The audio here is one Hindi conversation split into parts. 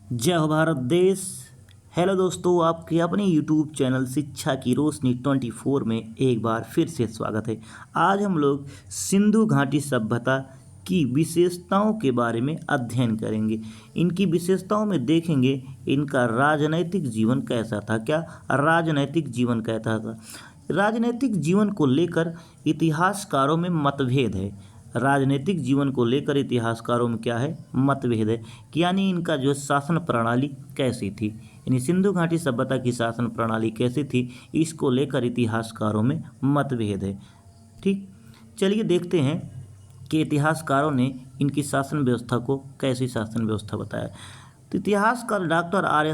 जय हो भारत देश। हेलो दोस्तों, आपके अपने यूट्यूब चैनल शिक्षा की रोशनी 24 में एक बार फिर से स्वागत है। आज हम लोग सिंधु घाटी सभ्यता की विशेषताओं के बारे में अध्ययन करेंगे। इनकी विशेषताओं में देखेंगे इनका राजनैतिक जीवन कैसा था। क्या राजनैतिक जीवन कैसा था? राजनैतिक जीवन को लेकर इतिहासकारों में मतभेद है। राजनीतिक जीवन को लेकर इतिहासकारों में क्या है? मतभेद है कि यानी इनका जो शासन प्रणाली कैसी थी, यानी सिंधु घाटी सभ्यता की शासन प्रणाली कैसी थी, इसको लेकर इतिहासकारों में मतभेद है। ठीक, चलिए देखते हैं कि इतिहासकारों ने इनकी शासन व्यवस्था को कैसी शासन व्यवस्था बताया। तो इतिहासकार डॉक्टर आर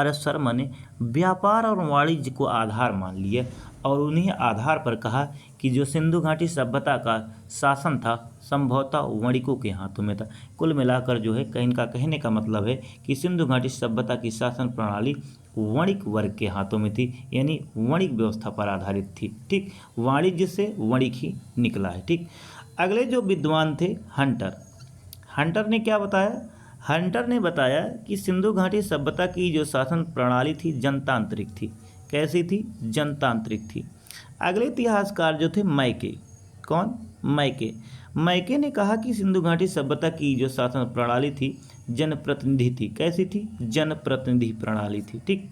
एस शर्मा ने व्यापार और वाणिज्य को आधार मान लिया और उन्हीं आधार पर कहा कि जो सिंधु घाटी सभ्यता का शासन था संभवतः वणिकों के हाथों में था। कुल मिलाकर जो है इनका कहने का मतलब है कि सिंधु घाटी सभ्यता की शासन प्रणाली वणिक वर्ग के हाथों में थी, यानी वणिक व्यवस्था पर आधारित थी। ठीक, वाणिज्य से वणिक ही निकला है। ठीक, अगले जो विद्वान थे हंटर ने क्या बताया? हंटर ने बताया कि सिंधु घाटी सभ्यता की जो शासन प्रणाली थी जनतांत्रिक थी। कैसी थी? जनतांत्रिक थी। अगले इतिहासकार जो थे मैके, कौन? मैके ने कहा कि सिंधु घाटी सभ्यता की जो शासन प्रणाली थी जनप्रतिनिधि थी। कैसी थी? जनप्रतिनिधि प्रणाली थी। ठीक,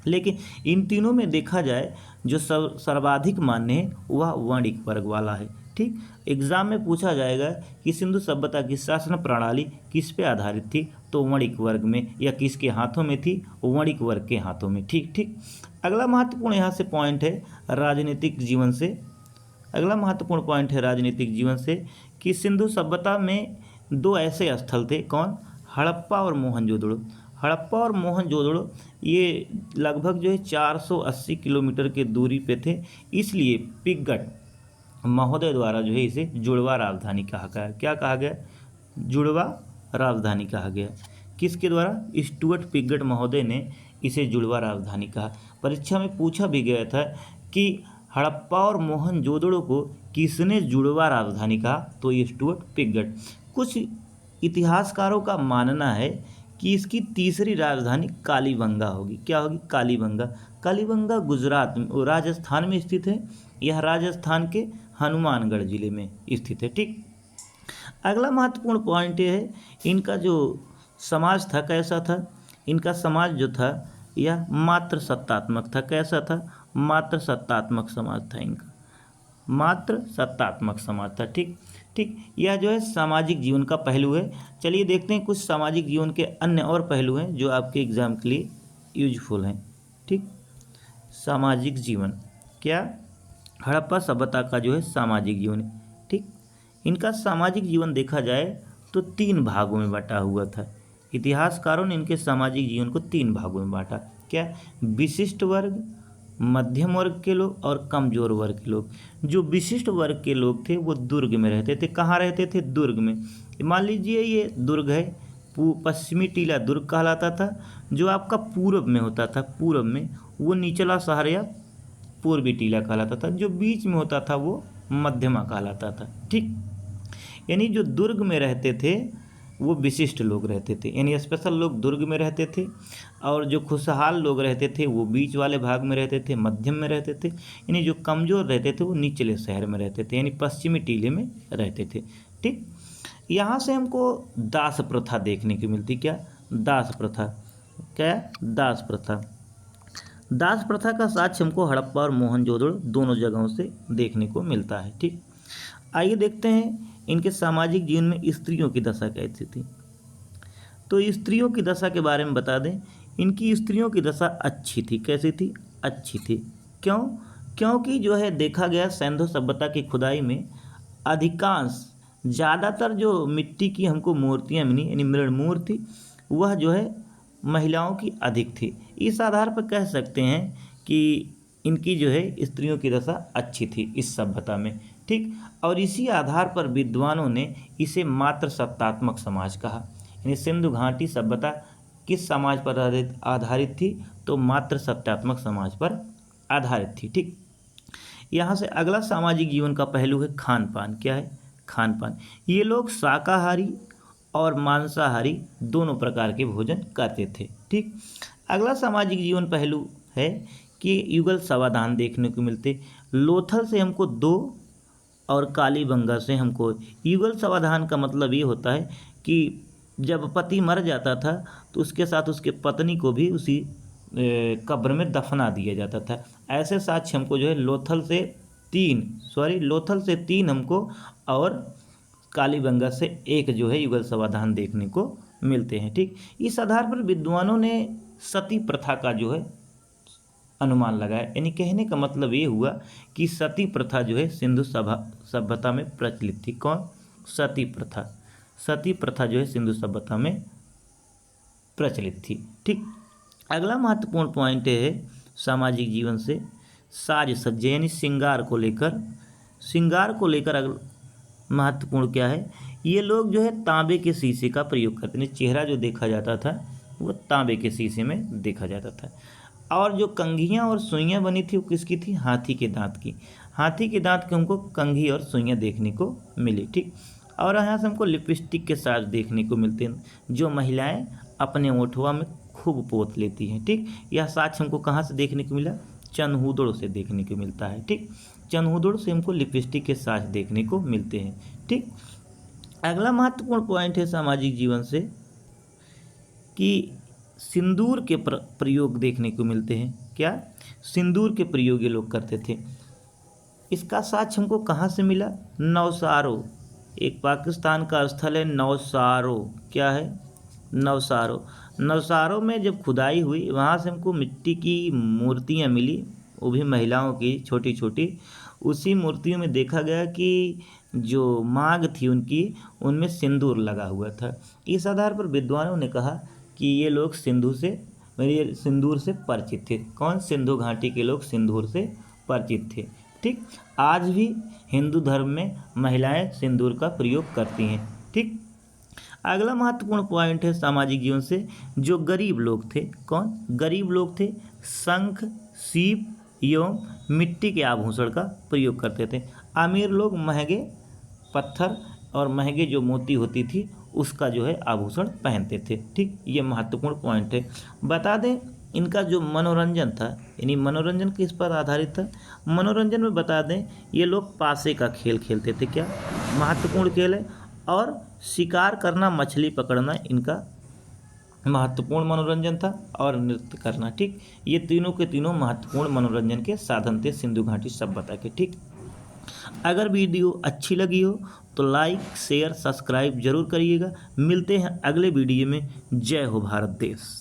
लेकिन इन तीनों में देखा जाए जो सर्वाधिक मान्य है वह वणिक वर्ग वाला है। ठीक, एग्जाम में पूछा जाएगा कि सिंधु सभ्यता की शासन प्रणाली किस पे आधारित थी, तो वणिक वर्ग में, या किसके हाथों में थी? वणिक वर्ग के हाथों में। ठीक, अगला महत्वपूर्ण यहाँ से पॉइंट है राजनीतिक जीवन से। अगला महत्वपूर्ण पॉइंट है राजनीतिक जीवन से कि सिंधु सभ्यता में दो ऐसे स्थल थे। कौन? हड़प्पा और मोहनजोदड़ो। हड़प्पा और मोहनजोदड़ो ये लगभग जो है 480 किलोमीटर के दूरी पे थे, इसलिए पिग्गट महोदय द्वारा जो है इसे जुड़वा राजधानी कहा गया। क्या कहा गया? जुड़वा राजधानी कहा गया। किसके द्वारा? स्टुअर्ट पिग्गट महोदय ने इसे जुड़वा राजधानी कहा। परीक्षा में पूछा भी गया था कि हड़प्पा और मोहनजोदड़ो को किसने जुड़वा राजधानी कहा, तो ये स्टुअर्ट पिग्गट। कुछ इतिहासकारों का मानना है कि इसकी तीसरी राजधानी कालीबंगा होगी। क्या होगी? कालीबंगा। कालीबंगा गुजरात में, राजस्थान में स्थित है। यह राजस्थान के हनुमानगढ़ जिले में स्थित है। ठीक, अगला महत्वपूर्ण पॉइंट ये है इनका जो समाज था कैसा था? इनका समाज जो था यह मात्र सत्तात्मक था। कैसा था? मात्र सत्तात्मक समाज था इनका, मात्र सत्तात्मक समाज था। ठीक, यह जो है सामाजिक जीवन का पहलू है। चलिए देखते हैं कुछ सामाजिक जीवन के अन्य और पहलू हैं जो आपके एग्जाम के लिए यूजफुल हैं। ठीक, सामाजिक जीवन क्या? हड़प्पा सभ्यता का जो है सामाजिक जीवन है। ठीक, इनका सामाजिक जीवन देखा जाए तो 3 भागों में बटा हुआ था। इतिहासकारों ने इनके सामाजिक जीवन को 3 भागों में बांटा। क्या? विशिष्ट वर्ग, मध्यम वर्ग के लोग और कमजोर वर्ग के लोग। जो विशिष्ट वर्ग के लोग थे वो दुर्ग में रहते थे। कहाँ रहते थे? दुर्ग में। मान लीजिए ये दुर्ग है, पश्चिमी टीला दुर्ग कहलाता था। जो आपका पूर्व में होता था, पूर्व में, वो निचला शहर या पूर्वी टीला कहलाता था। जो बीच में होता था वो मध्यमा कहलाता था। ठीक, यानी जो दुर्ग में रहते थे वो विशिष्ट लोग रहते थे, यानी स्पेशल लोग दुर्ग में रहते थे, और जो खुशहाल लोग रहते थे वो बीच वाले भाग में रहते थे, मध्यम में रहते थे, यानी जो कमज़ोर रहते थे वो निचले शहर में रहते थे, यानी पश्चिमी टीले में रहते थे। ठीक, यहाँ से हमको दास प्रथा देखने को मिलती। क्या? दास प्रथा। क्या? दास प्रथा। दास प्रथा का साक्ष्य हमको हड़प्पा और मोहनजोदड़ो दोनों जगहों से देखने को मिलता है। ठीक, आइए देखते हैं इनके सामाजिक जीवन में स्त्रियों की दशा कैसी थी। तो स्त्रियों की दशा के बारे में बता दें, इनकी स्त्रियों की दशा अच्छी थी। कैसी थी? अच्छी थी। क्यों? क्योंकि जो है देखा गया सिंधु सभ्यता की खुदाई में अधिकांश, ज़्यादातर जो मिट्टी की हमको मूर्तियाँ मिली, यानी मृण मूर्ति, वह जो है महिलाओं की अधिक थी। इस आधार पर कह सकते हैं कि इनकी जो है स्त्रियों की दशा अच्छी थी इस सभ्यता में। ठीक, और इसी आधार पर विद्वानों ने इसे मात्र सत्तात्मक समाज कहा। यानी सिंधु घाटी सभ्यता किस समाज पर आधारित थी? तो मात्र सत्तात्मक समाज पर आधारित थी। ठीक, यहाँ से अगला सामाजिक जीवन का पहलू है खान पान। क्या है? खान पान। ये लोग शाकाहारी और मांसाहारी दोनों प्रकार के भोजन करते थे। ठीक, अगला सामाजिक जीवन पहलू है कि युगल समाधान देखने को मिलते। लोथल से हमको 2 और कालीबंगा से हमको। युगल समाधान का मतलब ये होता है कि जब पति मर जाता था तो उसके साथ उसके पत्नी को भी उसी कब्र में दफना दिया जाता था। ऐसे साक्ष्य हमको जो है लोथल से 3 हमको और कालीबंगा से 1 जो है युगल समाधान देखने को मिलते हैं। ठीक, इस आधार पर विद्वानों ने सती प्रथा का जो है अनुमान लगाया। यानी कहने का मतलब ये हुआ कि सती प्रथा जो है सिंधु सभ्यता में प्रचलित थी। कौन? सती प्रथा जो है सिंधु सभ्यता में प्रचलित थी। ठीक, अगला महत्वपूर्ण पॉइंट है सामाजिक जीवन से साज सज्जा यानी श्रृंगार को लेकर अगला महत्वपूर्ण क्या है, ये लोग जो है तांबे के शीशे का प्रयोग करते हैं। चेहरा जो देखा जाता था वो तांबे के शीशे में देखा जाता था। और जो कंघियाँ और सुइयाँ बनी थी वो किसकी थी? हाथी के दांत की हमको कंघी और सुइयाँ देखने को मिली। ठीक, और यहाँ से हमको लिपस्टिक के साथ देखने को मिलते हैं जो महिलाएं अपने ओठवा में खूब पोत लेती हैं। ठीक, यह साक्ष्य हमको कहाँ से देखने को मिला? चनहुदड़ से देखने को मिलता है। ठीक, चनहुदड़ से हमको लिपस्टिक के साथ देखने को मिलते हैं। ठीक, अगला महत्वपूर्ण पॉइंट है सामाजिक जीवन से कि सिंदूर के प्रयोग देखने को मिलते हैं। क्या? सिंदूर के प्रयोग ये लोग करते थे। इसका साक्ष्य हमको कहाँ से मिला? नवसारो, एक पाकिस्तान का स्थल है नवसारो। क्या है? नवसारो में जब खुदाई हुई वहाँ से हमको मिट्टी की मूर्तियाँ मिली, वो भी महिलाओं की छोटी छोटी। उसी मूर्तियों में देखा गया कि जो मांग थी उनकी, उनमें सिंदूर लगा हुआ था। इस आधार पर विद्वानों ने कहा कि ये लोग सिंदूर से परिचित थे। कौन? सिंधु घाटी के लोग सिंदूर से परिचित थे। ठीक, आज भी हिंदू धर्म में महिलाएं सिंदूर का प्रयोग करती हैं। ठीक, अगला महत्वपूर्ण पॉइंट है सामाजिक जीवन से जो गरीब लोग थे। कौन? गरीब लोग थे शंख, सीप एवं मिट्टी के आभूषण का प्रयोग करते थे। अमीर लोग महंगे पत्थर और महंगे जो मोती होती थी उसका जो है आभूषण पहनते थे। ठीक, ये महत्वपूर्ण पॉइंट है। बता दें इनका जो मनोरंजन था, यानी मनोरंजन किस पर आधारित था? मनोरंजन में बता दें ये लोग पासे का खेल खेलते थे। क्या? महत्वपूर्ण खेल है। और शिकार करना, मछली पकड़ना इनका महत्वपूर्ण मनोरंजन था, और नृत्य करना। ठीक, ये तीनों के तीनों महत्वपूर्ण मनोरंजन के साधन थे सिंधु घाटी सभ्यता के। ठीक, अगर वीडियो अच्छी लगी हो तो लाइक, शेयर, सब्सक्राइब जरूर करिएगा। मिलते हैं अगले वीडियो में। जय हो भारत देश।